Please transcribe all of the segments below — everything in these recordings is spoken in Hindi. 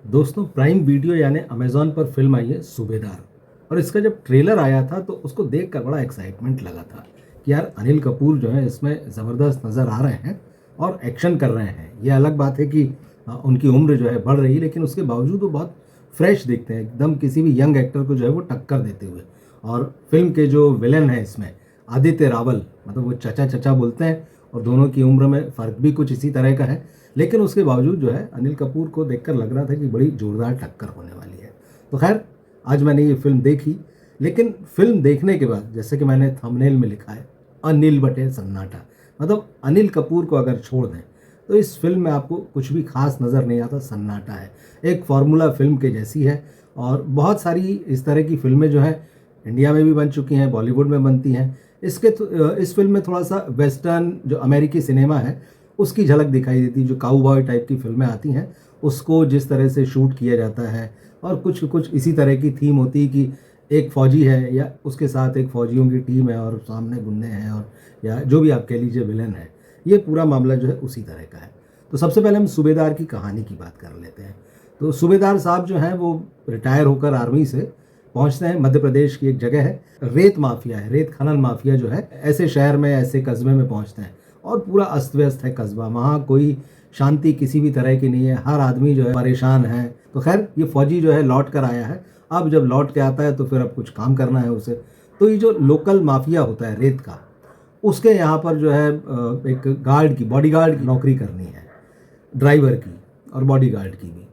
दोस्तों प्राइम वीडियो यानी अमेज़न पर फ़िल्म आई है सूबेदार। और इसका जब ट्रेलर आया था तो उसको देख कर बड़ा एक्साइटमेंट लगा था कि यार अनिल कपूर जो है इसमें ज़बरदस्त नज़र आ रहे हैं और एक्शन कर रहे हैं। ये अलग बात है कि उनकी उम्र जो है बढ़ रही है, लेकिन उसके बावजूद वो बहुत फ्रेश दिखते हैं, एकदम किसी भी यंग एक्टर को जो है वो टक्कर देते हुए। और फिल्म के जो विलेन है इसमें आदित्य रावल, मतलब वो चचा चचा बोलते हैं और दोनों की उम्र में फ़र्क भी कुछ इसी तरह का है। लेकिन उसके बावजूद जो है अनिल कपूर को देखकर लग रहा था कि बड़ी ज़ोरदार टक्कर होने वाली है। तो ख़ैर आज मैंने ये फ़िल्म देखी, लेकिन फ़िल्म देखने के बाद जैसे कि मैंने थंबनेल में लिखा है, अनिल बटे सन्नाटा। मतलब अनिल कपूर को अगर छोड़ दें तो इस फ़िल्म में आपको कुछ भी ख़ास नज़र नहीं आता, सन्नाटा है। एक फ़ॉर्मूला फ़िल्म के जैसी है। और बहुत सारी इस तरह की फ़िल्में जो हैं इंडिया में भी बन चुकी हैं, बॉलीवुड में बनती हैं। इस फ़िल्म में थोड़ा-सा वेस्टर्न जो अमेरिकी सिनेमा है उसकी झलक दिखाई देती है। जो काउबॉय टाइप की फ़िल्में आती हैं, उसको जिस तरह से शूट किया जाता है और कुछ कुछ इसी तरह की थीम होती है कि एक फ़ौजी है या उसके साथ एक फ़ौजियों की टीम है और सामने गुंडे हैं, और या जो भी आप कह लीजिए विलेन है। ये पूरा मामला जो है उसी तरह का है। तो सबसे पहले हम सूबेदार की कहानी की बात कर लेते हैं। तो सूबेदार साहब जो हैं वो रिटायर होकर आर्मी से पहुँचते हैं। मध्य प्रदेश की एक जगह है, रेत माफिया है, रेत खनन माफिया जो है, ऐसे शहर में, ऐसे कस्बे में पहुँचते हैं और पूरा अस्त-व्यस्त है कस्बा। वहाँ कोई शांति किसी भी तरह की नहीं है, हर आदमी जो है परेशान है। तो ख़ैर ये फ़ौजी जो है लौट कर आया है। अब जब लौट के आता है तो फिर अब कुछ काम करना है उसे। तो ये जो लोकल माफिया होता है रेत का, उसके यहाँ पर जो है एक गार्ड की, बॉडीगार्ड की नौकरी करनी है, ड्राइवर की और बॉडीगार्ड की भी।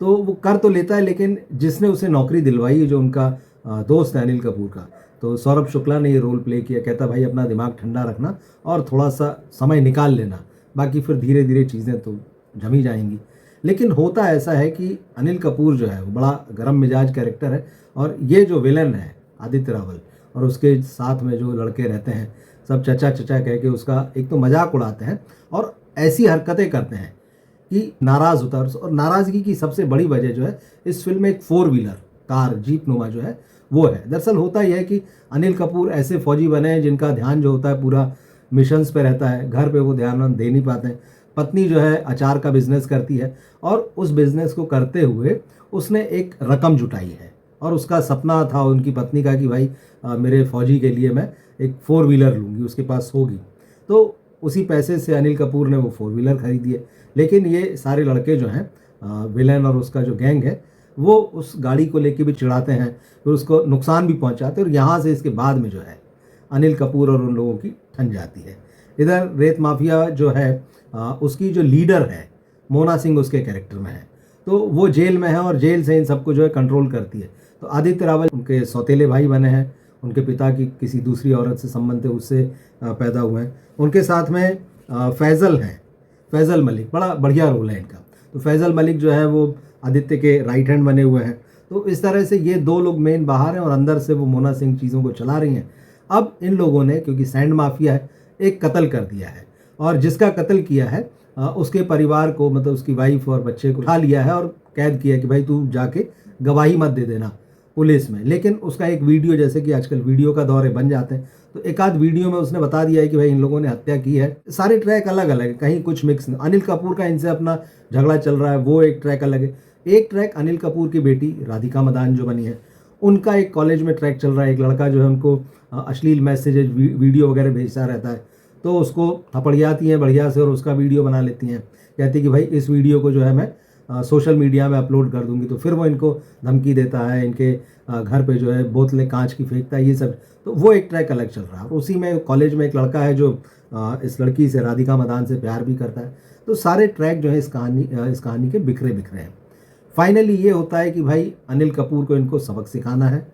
तो वो कर तो लेता है, लेकिन जिसने उसे नौकरी दिलवाई है, जो उनका दोस्त है अनिल कपूर का, तो सौरभ शुक्ला ने ये रोल प्ले किया। कहता भाई अपना दिमाग ठंडा रखना और थोड़ा-सा समय निकाल लेना, बाकी फिर धीरे-धीरे चीज़ें तो जम ही जाएँगी। लेकिन होता ऐसा है कि अनिल कपूर जो है वो बड़ा गरम मिजाज कैरेक्टर है, और ये जो विलेन है आदित्य रावल और उसके साथ में जो लड़के रहते हैं, सब चचा-चचा कह के उसका एक तो मज़ाक उड़ाते हैं और ऐसी हरकतें करते हैं कि नाराज़ होता है। और नाराज़गी की सबसे बड़ी वजह जो है इस फ़िल्म में एक फ़ोर व्हीलर कार जीप नुमा जो है वो है। दरअसल होता ये है कि अनिल कपूर ऐसे फ़ौजी बने हैं जिनका ध्यान जो होता है पूरा मिशंस पे रहता है, घर पे वो ध्यान दे नहीं पाते हैं। पत्नी जो है अचार का बिज़नेस करती है और उस बिज़नेस को करते हुए उसने एक रकम जुटाई है और उसका सपना था उनकी पत्नी का कि भाई मेरे फ़ौजी के लिए मैं एक फ़ोर व्हीलर लूँगी, उसके पास होगी। तो उसी पैसे से अनिल कपूर ने वो फ़ोर व्हीलर खरीदी है। लेकिन ये सारे लड़के जो हैं विलेन और उसका जो गैंग है, वो उस गाड़ी को लेके भी चिढ़ाते हैं, फिर उसको नुकसान भी पहुंचाते हैं, और यहाँ से इसके बाद में जो है अनिल कपूर और उन लोगों की ठन जाती है। इधर रेत माफिया जो है उसकी जो लीडर है मोना सिंह उसके कैरेक्टर में है, तो वो जेल में है और जेल से इन सबको जो है कंट्रोल करती है। तो आदित्य रावल उनके सौतेले भाई बने हैं, उनके पिता की किसी दूसरी औरत से संबंध है, उससे पैदा हुए हैं। उनके साथ में फैज़ल हैं, फैज़ल मलिक, बड़ा बढ़िया रोल है इनका। तो फैज़ल मलिक जो है वो आदित्य के राइट हैंड बने हुए हैं। तो इस तरह से ये दो लोग मेन बाहर हैं और अंदर से वो मोना सिंह चीज़ों को चला रही हैं। अब इन लोगों ने, क्योंकि सैंड माफिया है, एक कत्ल कर दिया है और जिसका कत्ल किया है उसके परिवार को, मतलब उसकी वाइफ और बच्चे को उठा लिया है और कैद किया कि भाई तू जाके गवाही मत दे देना पुलिस में। लेकिन उसका एक वीडियो, जैसे कि आजकल वीडियो का दौर है, बन जाते हैं, तो एक आध वीडियो में उसने बता दिया है कि भाई इन लोगों ने हत्या की है। सारे ट्रैक अलग अलग है, कहीं कुछ मिक्स नहीं। अनिल कपूर का इनसे अपना झगड़ा चल रहा है, वो एक ट्रैक अलग है। एक ट्रैक अनिल कपूर की बेटी राधिका मदान जो बनी है, उनका एक कॉलेज में ट्रैक चल रहा है। एक लड़का जो है उनको अश्लील मैसेजेज वीडियो वगैरह भेजता रहता है, तो उसको थपड़ियाती हैं बढ़िया से और उसका वीडियो बना लेती हैं। कहती है कि भाई इस वीडियो को जो है मैं सोशल मीडिया में अपलोड कर दूंगी। तो फिर वो इनको धमकी देता है, इनके घर पे जो है बोतलें कांच की फेंकता है, ये सब। तो वो एक ट्रैक अलग चल रहा है। और उसी में कॉलेज में एक लड़का है जो इस लड़की से, राधिका मदान से, प्यार भी करता है। तो सारे ट्रैक जो है इस कहानी के बिखरे बिखरे हैं। फाइनली ये होता है कि भाई अनिल कपूर को इनको सबक सिखाना है।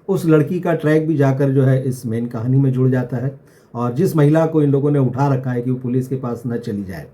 उस लड़की का ट्रैक भी जाकर जो है इस मेन कहानी में जुड़ जाता है, और जिस महिला को इन लोगों ने उठा रखा है कि वो पुलिस के पास न चली जाए,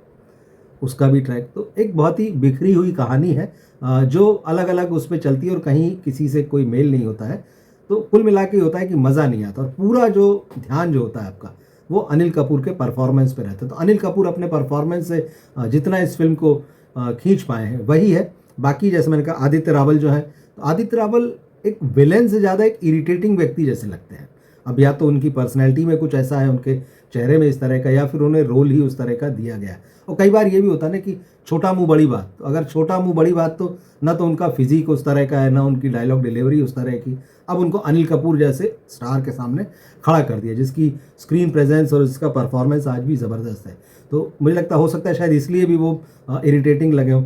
उसका भी ट्रैक। तो एक बहुत ही बिखरी हुई कहानी है जो अलग अलग उस पर चलती है और कहीं किसी से कोई मेल नहीं होता है। तो कुल मिला के होता है कि मज़ा नहीं आता, और पूरा जो ध्यान जो होता है आपका वो अनिल कपूर के परफॉर्मेंस पे रहता है। तो अनिल कपूर अपने परफॉर्मेंस से जितना इस फिल्म को खींच पाए हैं वही है। बाकी जैसे मैंने कहा आदित्य रावल जो है, तो आदित्य रावल एक विलेन से ज़्यादा एक इरिटेटिंग व्यक्ति जैसे लगते हैं। अब या तो उनकी पर्सनैलिटी में कुछ ऐसा है, उनके चेहरे में इस तरह का या फिर उन्हें रोल ही उस तरह का दिया गया। और कई बार ये भी होता है ना कि छोटा मुँह बड़ी बात, तो अगर छोटा मुँह बड़ी बात तो ना तो उनका फिजिक उस तरह का है, ना उनकी डायलॉग डिलीवरी उस तरह की। अब उनको अनिल कपूर जैसे स्टार के सामने खड़ा कर दिया जिसकी स्क्रीन प्रेजेंस और इसका परफॉर्मेंस आज भी ज़बरदस्त है। तो मुझे लगता हो सकता है शायद इसलिए भी वो इरिटेटिंग लगे हों।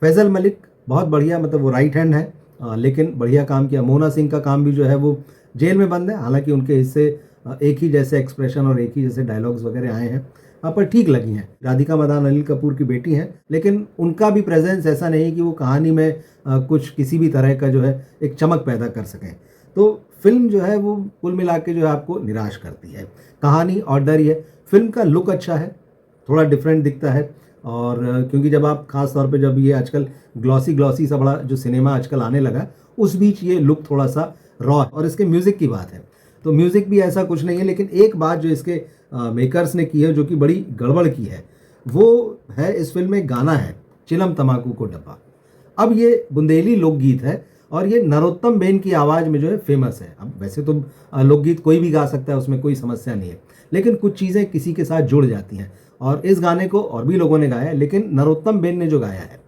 फैज़ल मलिक बहुत बढ़िया, मतलब वो राइट हैंड है, लेकिन बढ़िया काम किया। मोना सिंह का काम भी जो है वो जेल में बंद है, हालांकि उनके हिस्से एक ही जैसे एक्सप्रेशन और एक ही जैसे डायलॉग्स वगैरह आए हैं, पर ठीक लगी हैं। राधिका मदान अनिल कपूर की बेटी हैं, लेकिन उनका भी प्रेजेंस ऐसा नहीं कि वो कहानी में कुछ किसी भी तरह का जो है एक चमक पैदा कर सकें। तो फिल्म जो है वो कुल मिला के जो है आपको निराश करती है। कहानी ऑर्डिनरी है, फिल्म का लुक अच्छा है, थोड़ा डिफरेंट दिखता है। और क्योंकि जब आप खास तौर पे जब ये आजकल ग्लॉसी सा बड़ा जो सिनेमा आजकल आने लगा, उस बीच ये लुक थोड़ा सा रॉ है। और इसके म्यूज़िक की बात है तो म्यूज़िक भी ऐसा कुछ नहीं है, लेकिन एक बात जो इसके मेकर्स ने की है जो कि बड़ी गड़बड़ की है, वो है इस फिल्म में गाना है चिलम तम्बाकू को डब्बा। अब ये बुंदेली लोकगीत है और ये नरोत्तम बेन की आवाज़ में जो है फेमस है। अब वैसे तो लोकगीत कोई भी गा सकता है, उसमें कोई समस्या नहीं है, लेकिन कुछ चीज़ें किसी के साथ जुड़ जाती हैं। और इस गाने को और भी लोगों ने गाया है, लेकिन नरोत्तम बेन ने जो गाया है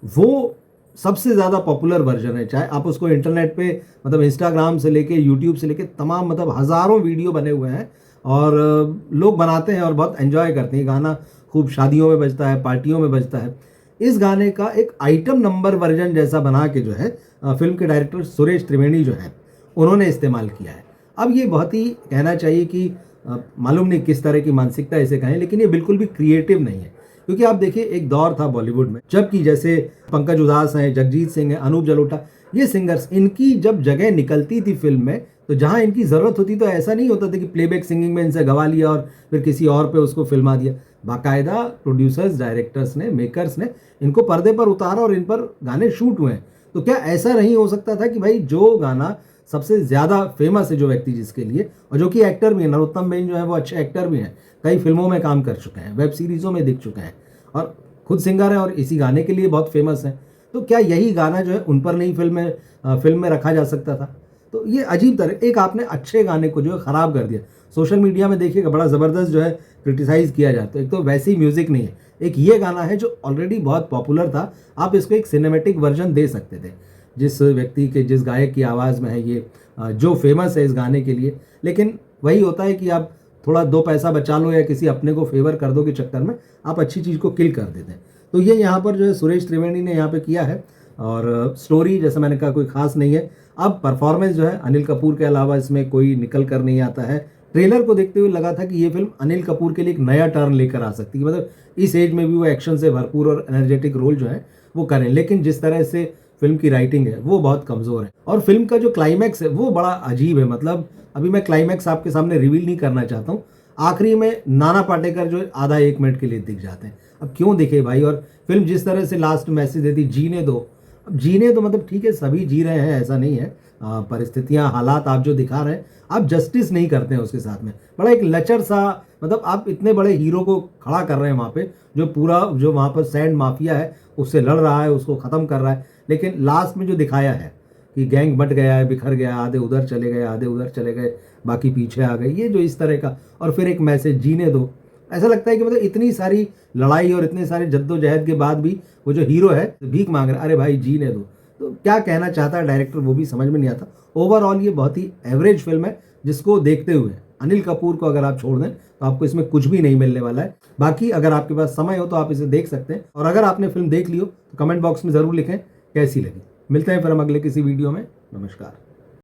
वो सबसे ज़्यादा पॉपुलर वर्जन है। चाहे आप उसको इंटरनेट पे, मतलब इंस्टाग्राम से लेके यूट्यूब से लेके तमाम, मतलब हज़ारों वीडियो बने हुए हैं और लोग बनाते हैं और बहुत एंजॉय करते हैं। गाना खूब शादियों में बजता है, पार्टियों में बजता है। इस गाने का एक आइटम नंबर वर्जन जैसा बना के जो है फिल्म के डायरेक्टर सुरेश त्रिवेणी जो है उन्होंने इस्तेमाल किया है। अब ये बहुत ही कहना चाहिए कि मालूम नहीं किस तरह की मानसिकता इसे कहें, लेकिन ये बिल्कुल भी क्रिएटिव नहीं है। क्योंकि आप देखिए एक दौर था बॉलीवुड में जबकि जैसे पंकज उधास हैं, जगजीत सिंह हैं, अनूप जलोटा, ये सिंगर्स, इनकी जब जगह निकलती थी फिल्म में तो जहाँ इनकी ज़रूरत होती तो ऐसा नहीं होता था कि प्लेबैक सिंगिंग में इनसे गवा लिया और फिर किसी और पे उसको फिल्मा दिया। बाकायदा प्रोड्यूसर्स, डायरेक्टर्स ने, मेकर्स ने इनको पर्दे पर उतारा और इन पर गाने शूट हुए हैं। तो क्या ऐसा नहीं हो सकता था कि भाई जो गाना सबसे ज़्यादा फेमस है जो व्यक्ति जिसके लिए, और जो कि एक्टर भी है, नरोत्तम बेन जो है वो अच्छे एक्टर भी हैं, कई फिल्मों में काम कर चुके हैं, वेब सीरीज़ों में दिख चुके हैं और खुद सिंगर हैं और इसी गाने के लिए बहुत फेमस हैं, तो क्या यही गाना जो है उन पर नहीं फिल्म में रखा जा सकता था? तो ये अजीब तरह, एक आपने अच्छे गाने को जो है ख़राब कर दिया। सोशल मीडिया में देखिएगा बड़ा ज़बरदस्त जो है क्रिटिसाइज़ किया जाता है। एक तो वैसे ही म्यूज़िक नहीं है, एक ये गाना है जो ऑलरेडी बहुत पॉपुलर था, आप इसको एक सिनेमैटिक वर्जन दे सकते थे जिस व्यक्ति के, जिस गायक की आवाज़ में है ये, जो फेमस है इस गाने के लिए। लेकिन वही होता है कि आप थोड़ा दो पैसा बचा लो या किसी अपने को फेवर कर दो के चक्कर में आप अच्छी चीज़ को किल कर देते हैं। तो ये यहाँ पर जो है सुरेश त्रिवेणी ने यहाँ पे किया है। और स्टोरी जैसे मैंने कहा कोई खास नहीं है। अब परफॉर्मेंस जो है अनिल कपूर के अलावा इसमें कोई निकल कर नहीं आता है। ट्रेलर को देखते हुए लगा था कि ये फिल्म अनिल कपूर के लिए एक नया टर्न लेकर आ सकती है, मतलब इस एज में भी वो एक्शन से भरपूर और एनर्जेटिक रोल जो है वो करें। लेकिन जिस तरह से फिल्म की राइटिंग है वो बहुत कमज़ोर है और फिल्म का जो क्लाइमैक्स है वो बड़ा अजीब है। मतलब अभी मैं क्लाइमैक्स आपके सामने रिवील नहीं करना चाहता हूँ। आखिरी में नाना पाटेकर जो आधा 1 मिनट के लिए दिख जाते हैं। अब क्यों दिखे भाई? और फिल्म जिस तरह से लास्ट मैसेज देती जीने दो, अब जीने दो मतलब ठीक है सभी जी रहे हैं, ऐसा नहीं है, परिस्थितियां, हालात आप जो दिखा रहे हैं, आप जस्टिस नहीं करते हैं उसके साथ में। बड़ा एक लचर सा, मतलब आप इतने बड़े हीरो को खड़ा कर रहे हैं वहाँ पे, जो पूरा जो वहाँ पर सैंड माफिया है उससे लड़ रहा है, उसको ख़त्म कर रहा है, लेकिन लास्ट में जो दिखाया है कि गैंग बट गया है, बिखर गया, आधे उधर चले गए, आधे उधर चले गए, बाकी पीछे आ गए, ये जो इस तरह का, और फिर एक मैसेज जीने दो, ऐसा लगता है कि मतलब इतनी सारी लड़ाई और इतने सारे जद्दोजहद के बाद भी वो जो हीरो है भीख मांग रहा है, अरे भाई जीने दो। तो क्या कहना चाहता है डायरेक्टर वो भी समझ में नहीं आता। ओवरऑल ये बहुत ही एवरेज फिल्म है जिसको देखते हुए अनिल कपूर को अगर आप छोड़ दें तो आपको इसमें कुछ भी नहीं मिलने वाला है। बाकी अगर आपके पास समय हो तो आप इसे देख सकते हैं, और अगर आपने फिल्म देख ली हो तो कमेंट बॉक्स में ज़रूर लिखें कैसी लगी। मिलते हैं फिर हम अगले किसी वीडियो में। नमस्कार।